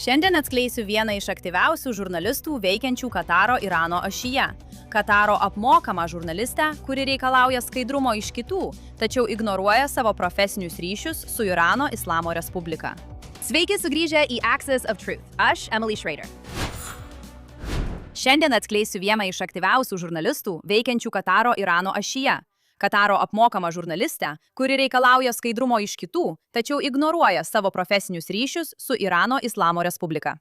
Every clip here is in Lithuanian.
Šiandien atskleisiu vieną iš aktyviausių žurnalistų veikiančių Kataro-Irano ašyje. Kataro apmokamą žurnalistę, kuri reikalauja skaidrumo iš kitų, tačiau ignoruoja savo profesinius ryšius su Irano Islamo Respublika. Sveiki sugrįžę į Axis of Truth. Aš Emily Schrader. Šiandien atskleisiu vieną iš aktyviausių žurnalistų veikiančių Kataro-Irano ašyje. Kataro apmokamą žurnalistę, kuri reikalauja skaidrumo iš kitų, tačiau ignoruoja savo profesinius ryšius su Irano Islamo Respublika.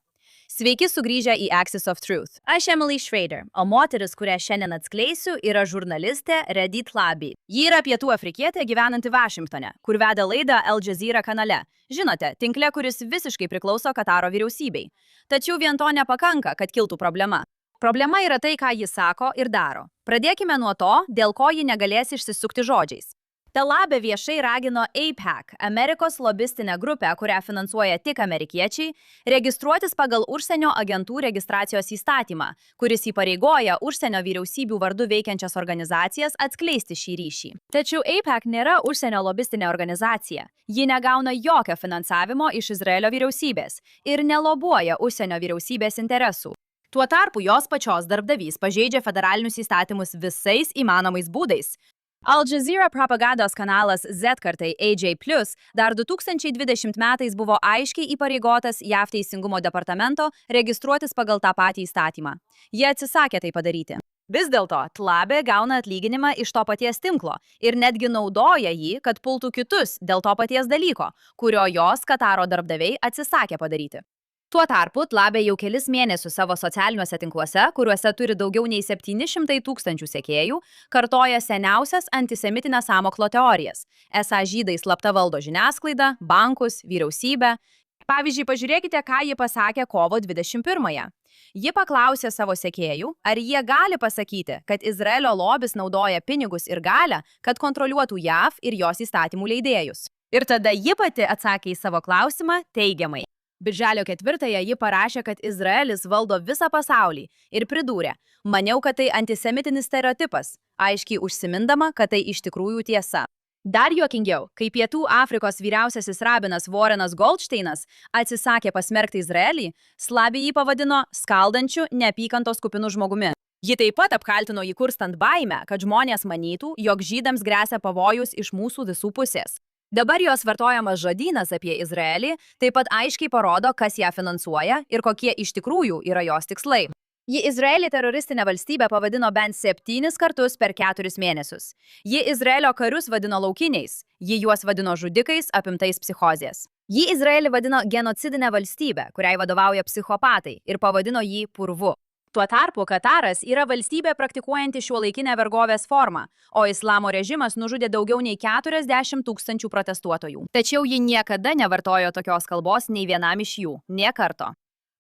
Sveiki sugrįžę į Axis of Truth. Aš Emily Schrader, o moteris, kurią šiandien atskleisiu, yra žurnalistė Redit Tlabi. Ji yra pietų afrikietė gyvenanti Vašingtone, kur veda laidą Al Jazeera kanale. Žinote, tinkle, kuris visiškai priklauso Kataro vyriausybei. Tačiau vien to nepakanka, kad kiltų problema. Problema yra tai, ką ji sako ir daro. Pradėkime nuo to, dėl ko ji negalės išsisukti žodžiais. Tlabi viešai ragino AIPAC, Amerikos lobistinę grupę, kurią finansuoja tik amerikiečiai, registruotis pagal užsienio agentų registracijos įstatymą, kuris įpareigoja užsienio vyriausybių vardu veikiančias organizacijas atskleisti šį ryšį. Tačiau AIPAC nėra užsienio lobistinė organizacija. Ji negauna jokio finansavimo iš Izraelio vyriausybės ir nelobuoja užsienio vyriausybės interesų. Tuo tarpu jos pačios darbdavys pažeidžia federalinius įstatymus visais įmanomais būdais. Al Jazeera propagandos kanalas Z kartai AJ+ dar 2020 metais buvo aiškiai įpareigotas JAV teisingumo departamento registruotis pagal tą patį įstatymą. Jie atsisakė tai padaryti. Vis dėlto, Tlabi gauna atlyginimą iš to paties tinklo ir netgi naudoja jį, kad pultų kitus dėl to paties dalyko, kurio jos Kataro darbdaviai atsisakė padaryti. Tuo tarpu Tlabi jau kelis mėnesius savo socialiniuose tinkluose, kuriuose turi daugiau nei 700 000 sekėjų, kartoja seniausias antisemitinės sąmokslo teorijas. Esą žydai slapta valdo žiniasklaidą, bankus, vyriausybę. Pavyzdžiui, pažiūrėkite, ką ji pasakė kovo 21-ąją. Ji paklausė savo sekėjų, ar jie gali pasakyti, kad Izraelio lobis naudoja pinigus ir galią, kad kontroliuotų JAV ir jos įstatymų leidėjus. Ir tada ji pati atsakė į savo klausimą teigiamai. Birželio 4-ąją ji parašė, kad Izraelis valdo visą pasaulį ir pridūrė, maniau, kad tai antisemitinis stereotipas, aiškiai užsimindama, kad tai iš tikrųjų tiesa. Dar juokingiau, kai Pietų Afrikos vyriausiasis rabinas Warrenas Goldsteinas atsisakė pasmerkti Izraelį, Tlabi jį pavadino skaldančiu, neapykantos kupinu žmogumi. Ji taip pat apkaltino jį kurstant baimę, kad žmonės manytų, jog žydams gresia pavojus iš mūsų visų pusės. Dabar jos vartojamas žodynas apie Izraelį taip pat aiškiai parodo, kas ją finansuoja ir kokie iš tikrųjų yra jos tikslai. Ji Izraelį teroristinę valstybę pavadino bent 7 kartus per 4 mėnesius. Ji Izraelio karius vadino laukiniais, ji juos vadino žudikais apimtais psichozės. Ji Izraelį vadino genocidinę valstybę, kuriai vadovauja psichopatai, ir pavadino jį purvu. Tuo tarpu Kataras yra valstybė praktikuojanti šiuolaikinę vergovės formą, o islamo režimas nužudė daugiau nei 40 000 protestuotojų. Tačiau ji niekada nevartojo tokios kalbos nei vienam iš jų, nė karto.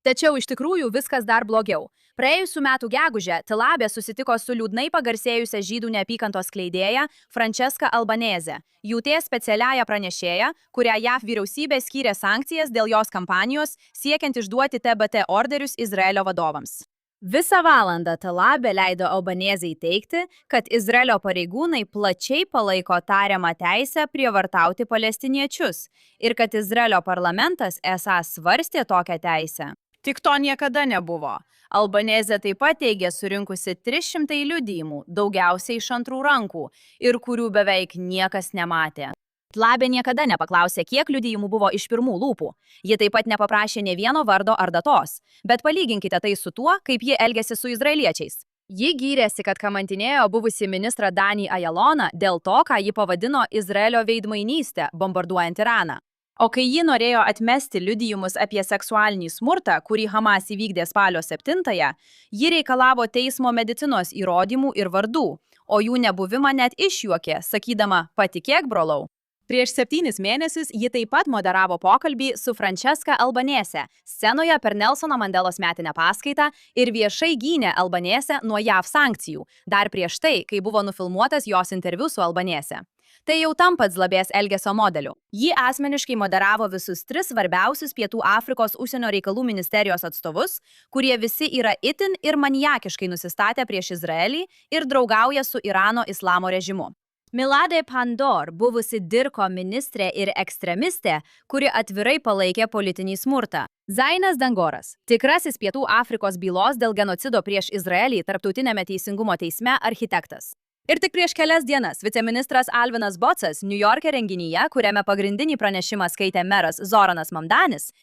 Tačiau iš tikrųjų viskas dar blogiau. Praėjusių metų gegužę Tlabi susitiko su liūdnai pagarsėjusia žydų neapykantos skleidėja Francesca Albanese, UT specialiaja pranešėja, kurią JAV vyriausybė skyrė sankcijas dėl jos kampanijos siekiant išduoti TBT orderius Izraelio vadovams. Visą valandą Tlabi leido Albanezei teigti, kad Izraelio pareigūnai plačiai palaiko tariamą teisę prievartauti palestiniečius ir kad Izraelio parlamentas esą svarstė tokią teisę. Tik to niekada nebuvo. Albanezė taip pat teigė surinkusi 300 liudijimų, daugiausiai iš antrų rankų, ir kurių beveik niekas nematė. Tlabi niekada nepaklausė, kiek liudijimų buvo iš pirmų lūpų. Ji taip pat nepaprašė nė vieno vardo ar datos. Bet palyginkite tai su tuo, kaip ji elgėsi su izraeliečiais. Ji gyrėsi, kad kamantinėjo buvusį ministrą Danį Ajaloną dėl to, ką ji pavadino Izraelio veidmainystę, bombarduojant Iraną. O kai ji norėjo atmesti liudijimus apie seksualinį smurtą, kurį Hamas įvykdė spalio 7-ąją, ji reikalavo teismo medicinos įrodymų ir vardų, o jų nebuvimą net išjuokė, sakydama, patikėk, brolau. Prieš 7 mėnesius ji taip pat moderavo pokalbį su Francesca Albanese scenoje per Nelsono Mandelos metinę paskaitą ir viešai gynė Albanese nuo JAV sankcijų, dar prieš tai, kai buvo nufilmuotas jos interviu su Albanese. Tai jau tampa Tlabės elgesio modeliu. Ji asmeniškai moderavo visus 3 svarbiausius Pietų Afrikos užsienio reikalų ministerijos atstovus, kurie visi yra itin ir maniakiškai nusistatę prieš Izraelį ir draugauja su Irano islamo režimu. Milade Pandor, buvusi Dirko ministrė ir ekstremistė, kuri atvirai palaikė politinį smurtą. Zainas Dangoras, tikrasis Pietų Afrikos bylos dėl genocido prieš Izraelį Tarptautinėme teisingumo teisme architektas. Ir tik prieš kelias dienas viceministras Alvinas Bocas Niujorke renginyje, kuriame pagrindinį pranešimą skaitė meras Zoranas Mamdanis,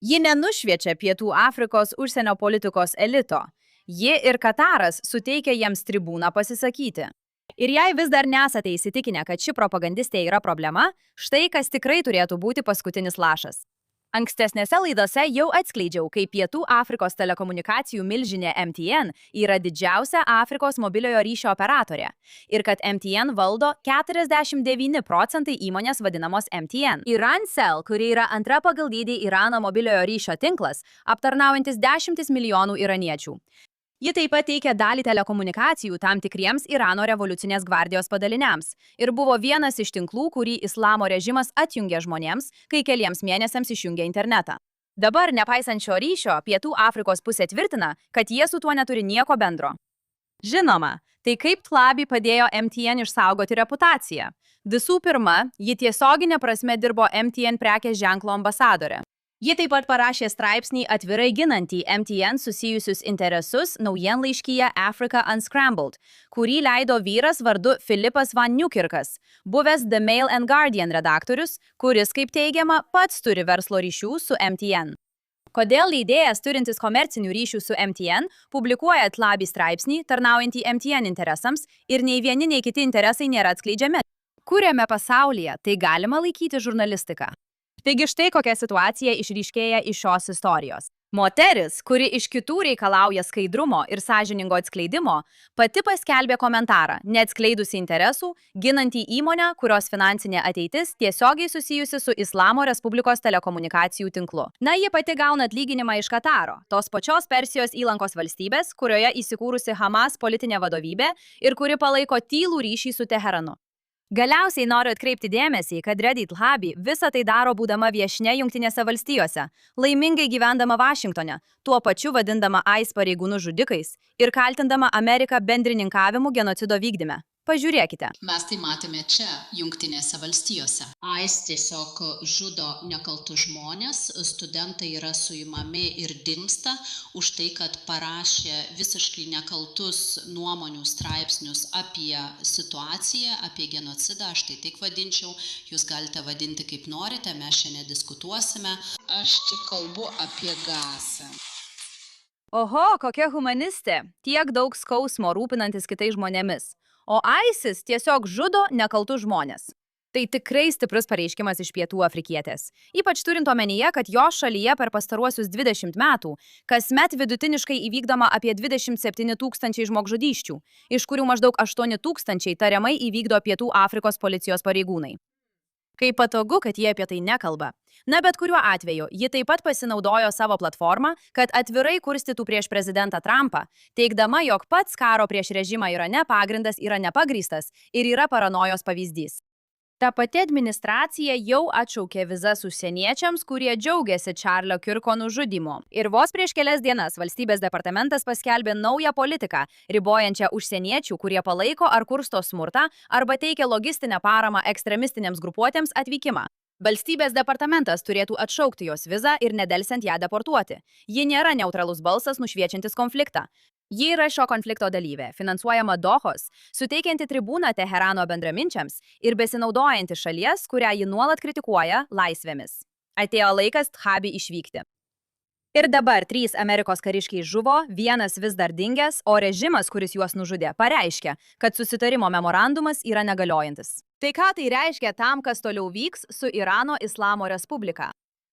ji nenušviečia Pietų Afrikos užsienio politikos elito. Ji ir Kataras suteikia jiems tribūną pasisakyti. Ir jei vis dar nesate įsitikinę, kad ši propagandistė yra problema, štai kas tikrai turėtų būti paskutinis lašas. Ankstesnėse laidose jau atskleidžiau, kaip Pietų Afrikos telekomunikacijų milžinė MTN yra didžiausia Afrikos mobiliojo ryšio operatorė ir kad MTN valdo 49% įmonės vadinamos MTN. Irancell, kuri yra antra pagal dydį Irano mobiliojo ryšio tinklas, aptarnaujantis 10 milijonų iraniečių. Ji taip pat teikia dalį telekomunikacijų tam tikriems Irano revoliucinės gvardijos padaliniams ir buvo vienas iš tinklų, kurį islamo režimas atjungė žmonėms, kai keliems mėnesiams išjungė internetą. Dabar, nepaisant šio ryšio, Pietų Afrikos pusė tvirtina, kad jie su tuo neturi nieko bendro. Žinoma, tai kaip Tlabi padėjo MTN išsaugoti reputaciją. Visų pirma, ji tiesioginė prasme dirbo MTN prekės ženklo ambasadorė. Ji taip pat parašė straipsnį atvirai ginantį MTN susijusius interesus naujienlaiškyje Africa Unscrambled, kurį leido vyras vardu Filipas Van Newkirkas, buvęs The Mail and Guardian redaktorius, kuris, kaip teigiama, pats turi verslo ryšių su MTN. Kodėl leidėjas turintis komercinių ryšių su MTN publikuoja Tlabi straipsnį, tarnaujantį MTN interesams, ir nei vieni, nei kiti interesai nėra atskleidžiami? Kuriame pasaulyje tai galima laikyti žurnalistika? Taigi štai kokia situacija išryškėja iš šios istorijos. Moteris, kuri iš kitų reikalauja skaidrumo ir sąžiningo atskleidimo, pati paskelbė komentarą, neatskleidusi interesų, ginantį įmonę, kurios finansinė ateitis tiesiogiai susijusi su Islamo Respublikos telekomunikacijų tinklu. Na, ji pati gauna atlyginimą iš Kataro, tos pačios Persijos įlankos valstybės, kurioje įsikūrusi Hamas politinė vadovybė ir kuri palaiko tylų ryšį su Teheranu. Galiausiai noriu atkreipti dėmesį, kad Reddy Tlabi visą tai daro būdama viešne Jungtinėse valstijose, laimingai gyvendama Vašingtone, tuo pačiu vadindama ICE pareigūnų žudikais ir kaltindama Ameriką bendrininkavimu genocido vykdyme. Pažiūrėkite. Mes tai matome čia, Jungtinėse valstijose. ICE tiesiog žudo nekaltus žmonės, studentai yra suimami ir dingsta už tai, kad parašė visiškai nekaltus nuomonių straipsnius apie situaciją, apie genocidą. Aš tai tik vadinčiau, jūs galite vadinti kaip norite, mes šiandien diskutuosime. Aš tik kalbu apie Gazą. Oho, kokia humanistė, tiek daug skausmo rūpinantis kitais žmonėmis. O ISIS tiesiog žudo nekaltus žmonės. Tai tikrai stiprus pareiškimas iš pietų afrikietės. Ypač turint omenyje, kad jos šalyje per pastaruosius 20 metų kasmet vidutiniškai įvykdoma apie 27 000 žmogžudysčių, iš kurių maždaug 8 000 tariamai įvykdo Pietų Afrikos policijos pareigūnai. Kaip patogu, kad jie apie tai nekalba. Na, bet kuriuo atveju, ji taip pat pasinaudojo savo platformą, kad atvirai kurstytų prieš prezidentą Trumpą, teigdama, jog pats karo prieš režimą Irane pagrindas yra nepagrįstas ir yra paranojos pavyzdys. Ta pati administracija jau atšaukė vizas užsieniečiams, kurie džiaugiasi Čarlio Kirko nužudymu. Ir vos prieš kelias dienas valstybės departamentas paskelbė naują politiką, ribojančią užsieniečių, kurie palaiko ar kursto smurtą, arba teikia logistinę paramą ekstremistinėms grupuotėms atvykimą. Valstybės departamentas turėtų atšaukti jos vizą ir nedelsiant ją deportuoti. Ji nėra neutralus balsas nušviečiantis konfliktą. Ji yra šio konflikto dalyvė, finansuojama Dohos, suteikianti tribūną Teherano bendraminčiams ir besinaudojanti šalies, kurią ji nuolat kritikuoja, laisvėmis. Atėjo laikas Tlabi išvykti. Ir dabar 3 Amerikos kariškiai žuvo, 1 vis dar dingęs, o režimas, kuris juos nužudė, pareiškė, kad susitarimo memorandumas yra negaliojantis. Tai ką tai reiškia tam, kas toliau vyks su Irano Islamo Respublika?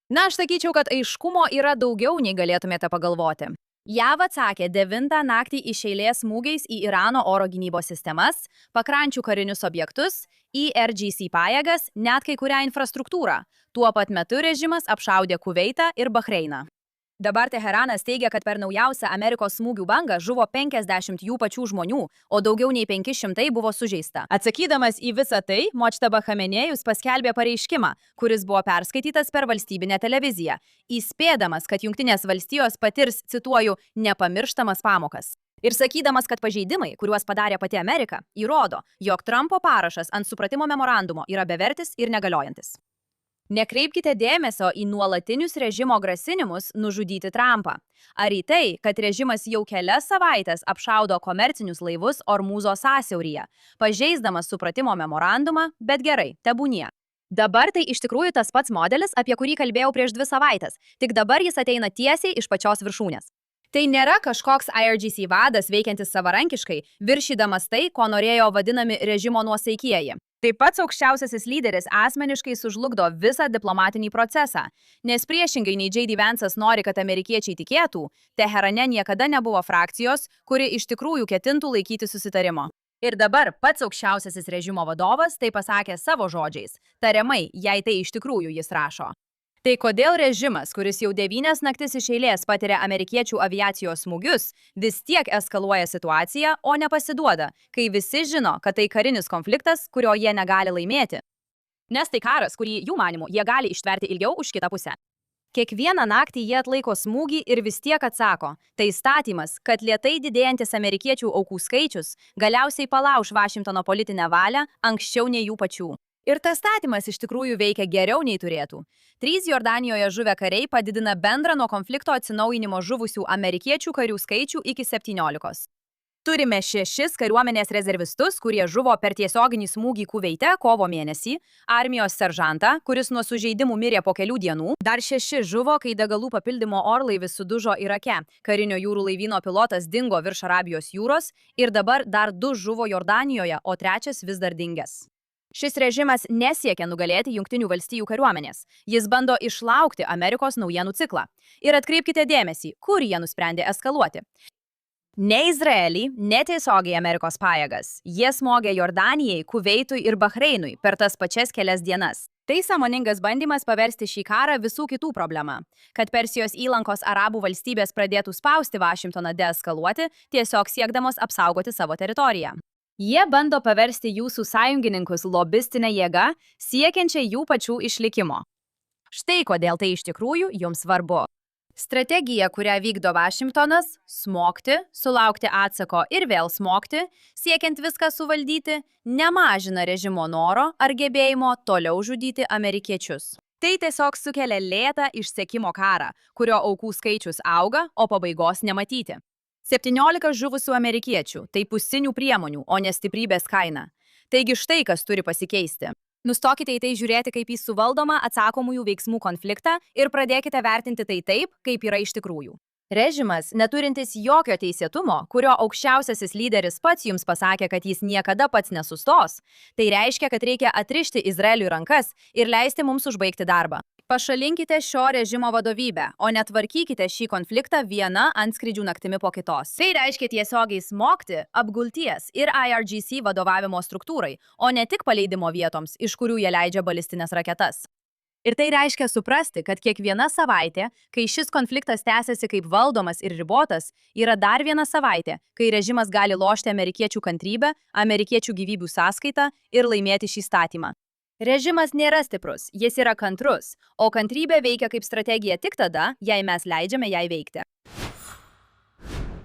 Na, aš sakyčiau, kad aiškumo yra daugiau, nei galėtumėte pagalvoti. JAV atsakė 9 naktį iš eilės smūgiais į Irano oro gynybos sistemas, pakrančių karinius objektus, IRGC pajėgas, net kai kurią infrastruktūrą. Tuo pat metu režimas apšaudė Kuveitą ir Bahreiną. Dabar Teheranas teigia, kad per naujausią Amerikos smūgių bangą žuvo 50 jų pačių žmonių, o daugiau nei 500 buvo sužeista. Atsakydamas į visą tai, Močtaba Chamenėjus paskelbė pareiškimą, kuris buvo perskaitytas per valstybinę televiziją, įspėdamas, kad Jungtinės valstijos patirs, cituoju, nepamirštamas pamokas. Ir sakydamas, kad pažeidimai, kuriuos padarė pati Amerika, įrodo, jog Trumpo parašas ant supratimo memorandumo yra bevertis ir negaliojantis. Nekreipkite dėmesio į nuolatinius režimo grasinimus nužudyti Trumpą. Ar į tai, kad režimas jau kelias savaitės apšaudo komercinius laivus Ormūzo sąsiauryje, pažeisdamas supratimo memorandumą, bet gerai, tebūnie. Dabar tai iš tikrųjų tas pats modelis, apie kurį kalbėjau prieš 2 savaitės, tik dabar jis ateina tiesiai iš pačios viršūnės. Tai nėra kažkoks IRGC vadas veikiantis savarankiškai, viršydamas tai, ko norėjo vadinami režimo nuosaikieji. Taip pat aukščiausiasis lyderis asmeniškai sužlugdo visą diplomatinį procesą, nes priešingai nei J.D. Vance'as nori, kad amerikiečiai tikėtų, Teherane niekada nebuvo frakcijos, kuri iš tikrųjų ketintų laikyti susitarimo. Ir dabar pats aukščiausiasis režimo vadovas tai pasakė savo žodžiais, tariamai, jei tai iš tikrųjų jis rašo. Tai kodėl režimas, kuris jau 9 naktis iš eilės patiria amerikiečių aviacijos smūgius, vis tiek eskaluoja situaciją, o nepasiduoda, kai visi žino, kad tai karinis konfliktas, kurio jie negali laimėti? Nes tai karas, kurį jų manimu jie gali ištverti ilgiau už kitą pusę. Kiekvieną naktį jie atlaiko smūgį ir vis tiek atsako. Tai įstatymas, kad lėtai didėjantis amerikiečių aukų skaičius galiausiai palauš Vašingtono politinę valią anksčiau nei jų pačių. Ir tas statymas iš tikrųjų veikia geriau nei turėtų. 3 Jordanijoje žuvę kariai padidina bendrą nuo konflikto atsinaujinimo žuvusių amerikiečių karių skaičių iki 17. Turime 6 kariuomenės rezervistus, kurie žuvo per tiesioginį smūgį Kuveite kovo mėnesį, armijos seržantą, kuris nuo sužeidimų mirė po kelių dienų, dar 6 žuvo, kai degalų papildymo orlaivis sudužo Irake, karinio jūrų laivyno pilotas dingo virš Arabijos jūros ir dabar dar 2 žuvo Jordanijoje, o 3 vis dar dingęs. Šis režimas nesiekia nugalėti Jungtinių valstijų kariuomenės. Jis bando išlaukti Amerikos naujienų ciklą. Ir atkreipkite dėmesį, kur jie nusprendė eskaluoti. Ne Izraelį, netiesiogiai Amerikos pajėgas. Jie smogė Jordanijai, Kuveitui ir Bahreinui per tas pačias kelias dienas. Tai sąmoningas bandymas paversti šį karą visų kitų problemą. Kad Persijos įlankos arabų valstybės pradėtų spausti Vašingtoną deeskaluoti, tiesiog siekdamos apsaugoti savo teritoriją. Jie bando paversti jūsų sąjungininkus lobistinę jėgą, siekiančią jų pačių išlikimo. Štai kodėl tai iš tikrųjų jums svarbu. Strategija, kurią vykdo Vašingtonas – smogti, sulaukti atsako ir vėl smogti, siekiant viską suvaldyti, nemažina režimo noro ar gebėjimo toliau žudyti amerikiečius. Tai tiesiog sukelia lėtą išsekimo karą, kurio aukų skaičius auga, o pabaigos nematyti. 17 žuvusių amerikiečių – tai pusinių priemonių, o ne stiprybės kaina. Taigi štai kas turi pasikeisti. Nustokite į tai žiūrėti kaip į suvaldomą atsakomųjų veiksmų konfliktą ir pradėkite vertinti tai taip, kaip yra iš tikrųjų. Režimas, neturintis jokio teisėtumo, kurio aukščiausiasis lyderis pats jums pasakė, kad jis niekada pats nesustos, tai reiškia, kad reikia atrišti Izraeliui rankas ir leisti mums užbaigti darbą. Pašalinkite šio režimo vadovybę, o netvarkykite šį konfliktą viena antskrydžių naktimi po kitos. Tai reiškia tiesiogiai smogti, apgulties ir IRGC vadovavimo struktūrai, o ne tik paleidimo vietoms, iš kurių jie leidžia balistinės raketas. Ir tai reiškia suprasti, kad kiekviena savaitė, kai šis konfliktas tęsiasi kaip valdomas ir ribotas, yra dar viena savaitė, kai režimas gali lošti amerikiečių kantrybę, amerikiečių gyvybių sąskaitą ir laimėti šį statymą. Režimas nėra stiprus, jis yra kantrus, o kantrybė veikia kaip strategija tik tada, jei mes leidžiame jai veikti.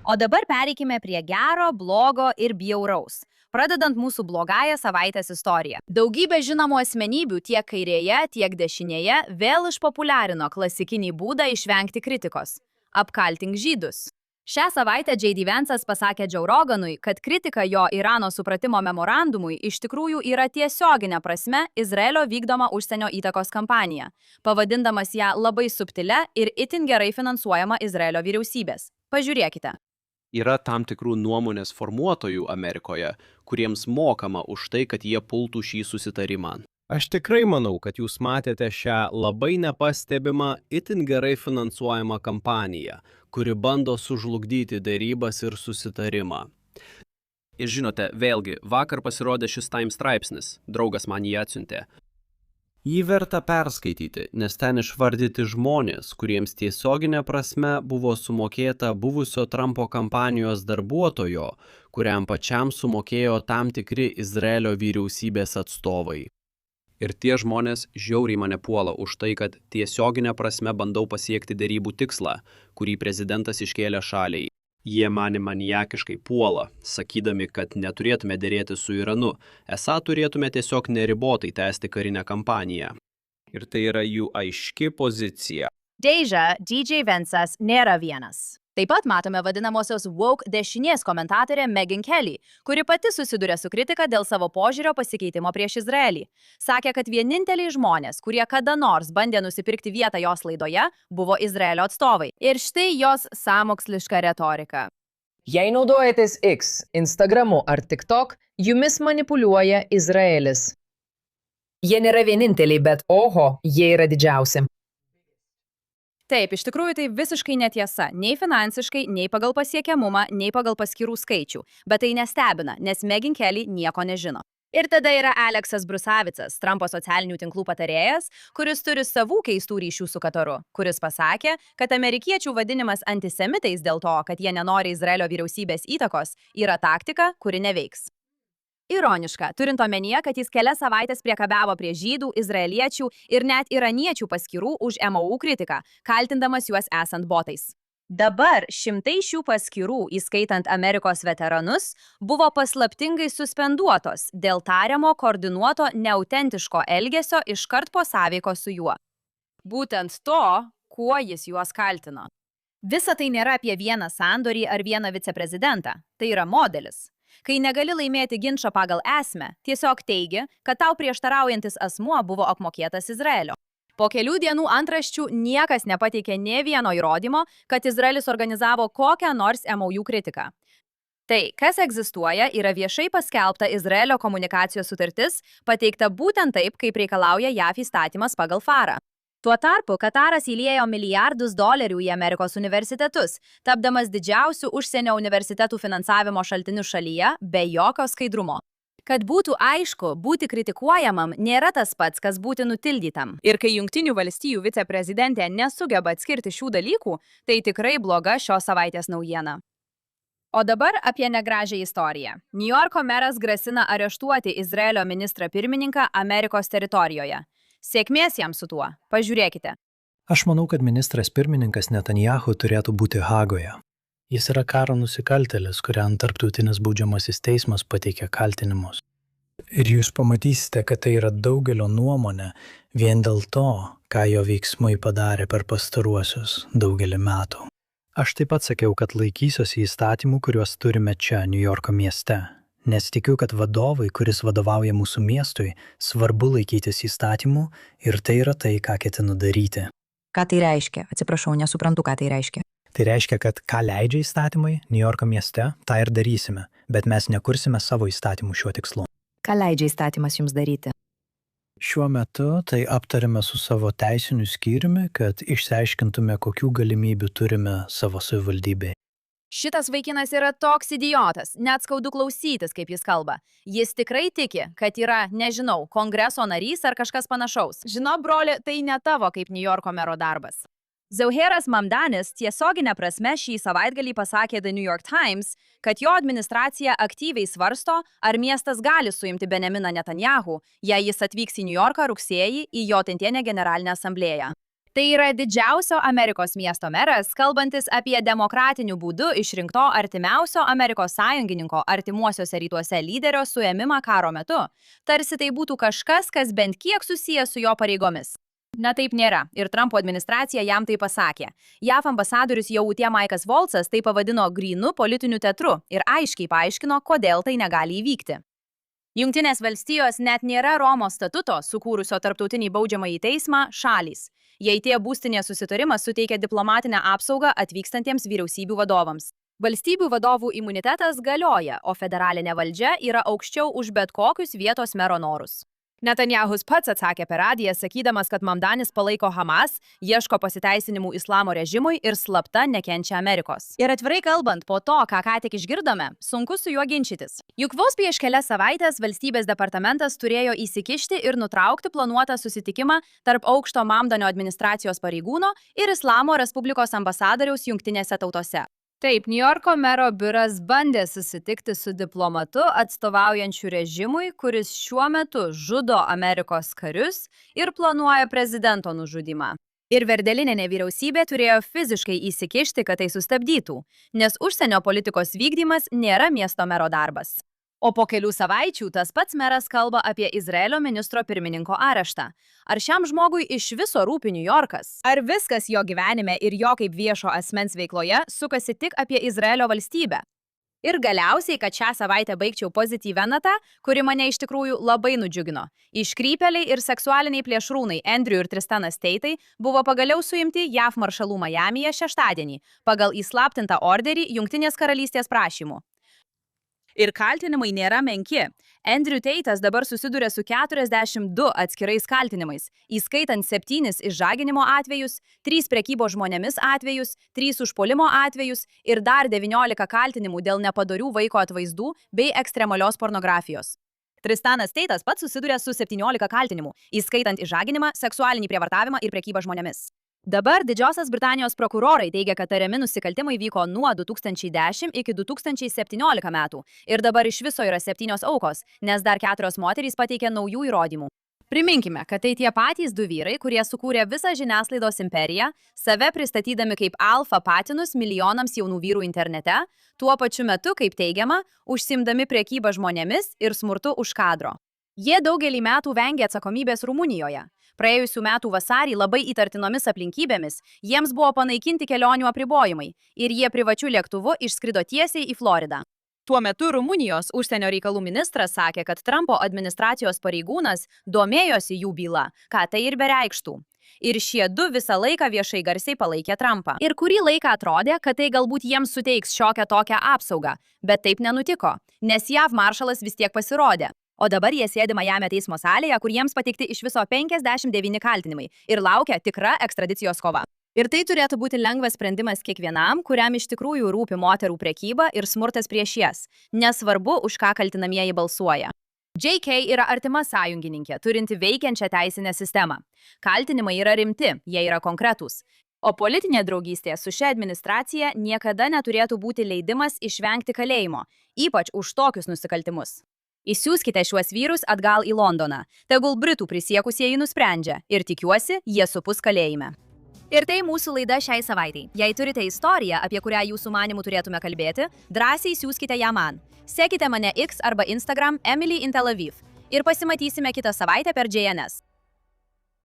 O dabar pereikime prie gero, blogo ir bjauraus. Pradedant mūsų blogąją savaitės istoriją. Daugybė žinomų asmenybių tiek kairėje, tiek dešinėje vėl išpopuliarino klasikinį būdą išvengti kritikos – apkaltink žydus. Šią savaitę J.D. Vance'as pasakė Joe Roganui, kad kritika jo Irano supratimo memorandumui iš tikrųjų yra tiesioginė prasme Izraelio vykdoma užsienio įtakos kampanija, pavadindamas ją labai subtilia ir itin gerai finansuojama Izraelio vyriausybės. Pažiūrėkite. Yra tam tikrų nuomonės formuotojų Amerikoje, kuriems mokama už tai, kad jie pultų šį susitarimą. Aš tikrai manau, kad jūs matėte šią labai nepastebimą, itin gerai finansuojamą kampaniją, kuri bando sužlugdyti derybas ir susitarimą. Ir žinote, vėlgi, vakar pasirodė šis Time straipsnis, draugas man jį atsiuntė. Jį verta perskaityti, nes ten išvardyti žmonės, kuriems tiesioginė prasme buvo sumokėta buvusio Trumpo kampanijos darbuotojo, kuriam pačiam sumokėjo tam tikri Izraelio vyriausybės atstovai. Ir tie žmonės žiauriai mane puola už tai, kad tiesioginė prasme bandau pasiekti derybų tikslą, kurį prezidentas iškėlė šaliai. Jie mane maniakiškai puola, sakydami, kad neturėtume dėrėti su Iranu, esą turėtume tiesiog neribotai tęsti karinę kampaniją. Ir tai yra jų aiški pozicija. Deja, DJ Vensas nėra vienas. Taip pat matome vadinamosios woke dešinės komentatorę Megyn Kelly, kuri pati susiduria su kritika dėl savo požiūrio pasikeitimo prieš Izraelį. Sakė, kad vieninteliai žmonės, kurie kada nors bandė nusipirkti vietą jos laidoje, buvo Izraelio atstovai. Ir štai jos sąmoksliška retorika. Jei naudojatės X, Instagramu ar TikTok, jumis manipuliuoja Izraelis. Jie nėra vieninteliai, bet oho, jie yra didžiausi. Taip, iš tikrųjų tai visiškai netiesa, nei finansiškai, nei pagal pasiekiamumą, nei pagal paskyrų skaičių. Bet tai nestebina, nes Megyn Kelly nieko nežino. Ir tada yra Aleksas Brusavicas, Trumpo socialinių tinklų patarėjas, kuris turi savų keistų ryšių su Kataru, kuris pasakė, kad amerikiečių vadinimas antisemitais dėl to, kad jie nenori Izraelio vyriausybės įtakos, yra taktika, kuri neveiks. Ironiška, turint omenyje, kad jis kelias savaitės priekabiavo prie žydų, izraeliečių ir net iraniečių paskyrų už MAU kritiką, kaltindamas juos esant botais. Dabar šimtai šių paskyrų, įskaitant Amerikos veteranus, buvo paslaptingai suspenduotos dėl tariamo koordinuoto neautentiško elgesio iškart po sąveikos su juo. Būtent to, kuo jis juos kaltino. Visa tai nėra apie vieną sandorį ar vieną viceprezidentą, tai yra modelis. Kai negali laimėti ginčą pagal esmę, tiesiog teigi, kad tau prieštaraujantis asmuo buvo apmokėtas Izraelio. Po kelių dienų antraščių niekas nepateikė nė vieno įrodymo, kad Izraelis organizavo kokią nors MAU kritiką. Tai, kas egzistuoja, yra viešai paskelbta Izraelio komunikacijos sutartis, pateikta būtent taip, kaip reikalauja JAF įstatymas pagal FARA. Tuo tarpu Kataras įliejo milijardus dolerių į Amerikos universitetus, tapdamas didžiausių užsienio universitetų finansavimo šaltiniu šalyje be jokio skaidrumo. Kad būtų aišku, būti kritikuojamam nėra tas pats, kas būti nutildytam. Ir kai Jungtinių valstijų viceprezidentė nesugeba atskirti šių dalykų, tai tikrai bloga šios savaitės naujiena. O dabar apie negražią istoriją. Niujorko meras grasina areštuoti Izraelio ministrą pirmininką Amerikos teritorijoje. Sėkmės jam su tuo. Pažiūrėkite. Aš manau, kad ministras pirmininkas Netanyahu turėtų būti Hagoje. Jis yra karo nusikaltėlis, kuriam tarptautinis baudžiamasis teismas pateikė kaltinimus. Ir jūs pamatysite, kad tai yra daugelio nuomonė vien dėl to, ką jo veiksmai padarė per pastaruosius daugelį metų. Aš taip pat sakiau, kad laikysiuosi įstatymų, kuriuos turime čia, Niujorko mieste. Nes tikiu, kad vadovai, kuris vadovauja mūsų miestui, svarbu laikytis įstatymų ir tai yra tai, ką ketinu daryti. Ką tai reiškia? Atsiprašau, nesuprantu, ką tai reiškia. Tai reiškia, kad ką leidžia įstatymai Niujorko mieste, tą ir darysime, bet mes nekursime savo įstatymų šiuo tikslu. Ką leidžia įstatymas jums daryti? Šiuo metu tai aptarėme su savo teisiniu skyriumi, kad išsiaiškintume, kokių galimybių turime savo savivaldybėje. Šitas vaikinas yra toks idiotas, net skaudu klausytis, kaip jis kalba. Jis tikrai tiki, kad yra, nežinau, kongreso narys ar kažkas panašaus. Žinau, broli, tai ne tavo kaip Niujorko mero darbas. Zauheras Mamdanis tiesioginė prasme šį savaitgalį pasakė The New York Times, kad jo administracija aktyviai svarsto, ar miestas gali suimti Benjaminą Netanyahu, jei jis atvyks į Niujorką rugsėjį į jo tentinę generalinę asamblėją. Tai yra didžiausio Amerikos miesto meras, kalbantis apie demokratiniu būdu išrinkto artimiausio Amerikos sąjungininko artimuosiuose rytuose lyderio suėmimą karo metu. Tarsi tai būtų kažkas, kas bent kiek susijęs su jo pareigomis. Na taip nėra, ir Trumpo administracija jam tai pasakė. JAF ambasadorius Jautė Maikas Voltsas tai pavadino grynu politiniu teatru ir aiškiai paaiškino, kodėl tai negali įvykti. Jungtinės valstijos net nėra Romos statuto, sukūrusio tarptautinį baudžiamąjį teismą, šalys. Jei tie būstinės susitarimas suteikia diplomatinę apsaugą atvykstantiems vyriausybių vadovams. Valstybių vadovų imunitetas galioja, o federalinė valdžia yra aukščiau už bet kokius vietos mero norus. Netanyahus pats atsakė per radiją, sakydamas, kad Mamdanis palaiko Hamas, ieško pasiteisinimų islamo režimui ir slapta nekenčia Amerikos. Ir atvirai kalbant, po to, ką tik išgirdome, sunku su juo ginčytis. Juk vos prieš kelias savaitės valstybės departamentas turėjo įsikišti ir nutraukti planuotą susitikimą tarp aukšto Mamdanio administracijos pareigūno ir Islamo Respublikos ambasadoriaus Jungtinėse tautose. Taip, Niujorko mero biuras bandė susitikti su diplomatu atstovaujančiu režimui, kuris šiuo metu žudo Amerikos karius ir planuoja prezidento nužudymą. Ir Verdelininė vyriausybė turėjo fiziškai įsikišti, kad tai sustabdytų, nes užsienio politikos vykdymas nėra miesto mero darbas. O po kelių savaičių tas pats meras kalba apie Izraelio ministro pirmininko areštą. Ar šiam žmogui iš viso rūpi New Yorkas? Ar viskas jo gyvenime ir jo kaip viešo asmens veikloje sukasi tik apie Izraelio valstybę? Ir galiausiai, kad šią savaitę baigčiau pozityvę natą, kuri mane iš tikrųjų labai nudžiugino. Iškrypėliai ir seksualiniai plėšrūnai Andrew ir Tristanas Teitai buvo pagaliau suimti JAV maršalų Majamyje šeštadienį pagal įslaptintą orderį Jungtinės karalystės prašymu. Ir kaltinimai nėra menki. Andrew Teitas dabar susiduria su 42 atskirais kaltinimais, įskaitant 7 išžaginimo atvejus, 3 prekybos žmonėmis atvejus, 3 užpuolimo atvejus ir dar 19 kaltinimų dėl nepadorių vaiko atvaizdų bei ekstremalios pornografijos. Tristanas Teitas pats susiduria su 17 kaltinimų, įskaitant išžaginimą, seksualinį prievartavimą ir prekybą žmonėmis. Dabar Didžiosios Britanijos prokurorai teigia, kad tariami nusikaltimai vyko nuo 2010 iki 2017 metų ir dabar iš viso yra 7 aukos, nes dar 4 moterys pateikė naujų įrodymų. Priminkime, kad tai tie patys 2 vyrai, kurie sukūrė visą žiniasklaidos imperiją, save pristatydami kaip alfa patinus milijonams jaunų vyrų internete, tuo pačiu metu, kaip teigiama, užsimdami prekybą žmonėmis ir smurtu už kadro. Jie daugelį metų vengė atsakomybės Rumunijoje. Praėjusių metų vasarį labai įtartinomis aplinkybėmis jiems buvo panaikinti kelionių apribojimai ir jie privačiu lėktuvu išskrido tiesiai į Floridą. Tuo metu Rumunijos užsienio reikalų ministras sakė, kad Trumpo administracijos pareigūnas domėjosi jų bylą, ką tai ir bereikštų. Ir šie 2 visą laiką viešai garsiai palaikė Trumpą. Ir kurį laiką atrodė, kad tai galbūt jiems suteiks šiokią tokią apsaugą, bet taip nenutiko, nes JAV maršalas vis tiek pasirodė. O dabar jie sėdi Majamio teismo salėje, kur jiems pateikti iš viso 59 kaltinimai ir laukia tikra ekstradicijos kova. Ir tai turėtų būti lengvas sprendimas kiekvienam, kuriam iš tikrųjų rūpi moterų prekyba ir smurtas prieš jas, nesvarbu, už ką kaltinamieji balsuoja. JK yra artima sąjungininkė, turinti veikiančią teisinę sistemą. Kaltinimai yra rimti, jie yra konkretūs. O politinė draugystė su šia administracija niekada neturėtų būti leidimas išvengti kalėjimo, ypač už tokius nusikaltimus. Įsiųskite šiuos vyrus atgal į Londoną. Tegul Britų prisiekusieji nusprendžia ir tikiuosi, jie supus kalėjime. Ir tai mūsų laida šiai savaitai. Jei turite istoriją, apie kurią jūsų manimų turėtume kalbėti, drąsiai siųskite ją man. Sekite mane X arba Instagram Emily in Tel Aviv. Ir pasimatysime kitą savaitę per JNS.